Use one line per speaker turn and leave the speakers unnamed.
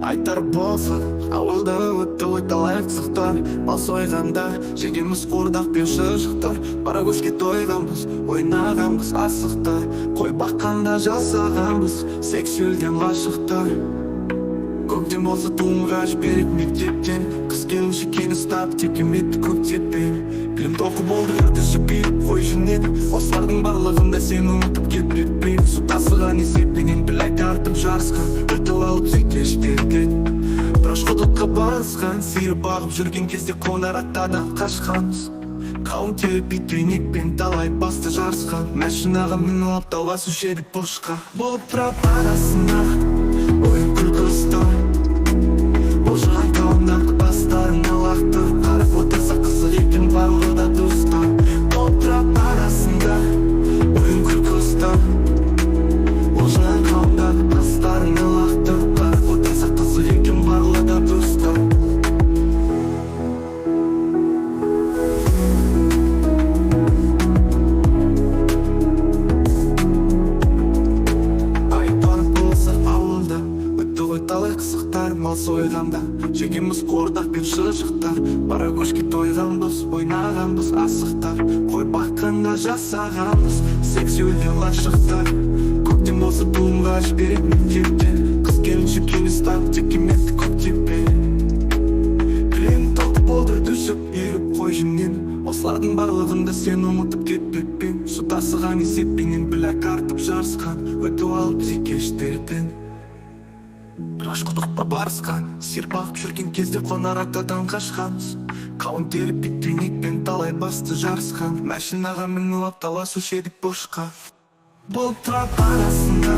айтар болса ауылда өтті ой талай қызықтар. Мал сойғанда жегенбіз қуырдақ пен шұжықтар. Бара көшке тойғанбыз, ойнағанбыз асықтар. Қой баққанда жасағанбыз сексуэлден ғашықтар. Көктем болса туымға жіберіп мектептен, қыз келіншекке ұстап текеметті көктеппен. Білім тоқы болды үрді жібейіп қой жөнеді. Осылардың барлығында сені ұмытып кетпеппен. Су тасыған есеппенен біләк артып жарысқан, үрді алып зекештерден. Біраш құдыққа барысқан, сиыр бағып жүрген кезде қонар аттадан қашқанбыз. Қауын теріп итвенекпен талай басты жарысқан. Мәшинаға мініп алып таласушы едік бұрышқа. Болып тұрап арасында ойын күлкі ұстар. Болжаған тауымнан бастарына лақты. Қарап отырса қызық екен барлығы да достар. Болып тұрап арасында ойын күлкі ұстар. Болжаған тауымнан бастарына лақты. Қарап отырса қызық екен барлығы да достар. Мал сойғанда жегенбіз қуырдақ пен шұжықтар. Бара көшке тойғанбыз, ойнағанбыз асықтар. Қой баққанда жасағанбыз сексуэлден ғашықтар. Көктем болса туымға жіберіп мектептен, қыз келіншекке ұстап текеметті көктеппен. Білем тоқты болды түсіп еріп қой жемнен. Осылардың барлығында сен ұмытып кетпеппен. Су тасыған есеппенен біләк артып жарысқан, өтіп алып зекештерден. Біраш құдыққа барысқан, сиыр бағып жүрген кезде қонар аттадан қашқанбыз. Қауын теріп итвенекпен талай басты жарысқан. Мәшинаға мініп алып таласушы едік бұрышқа. Болып тұрап арасында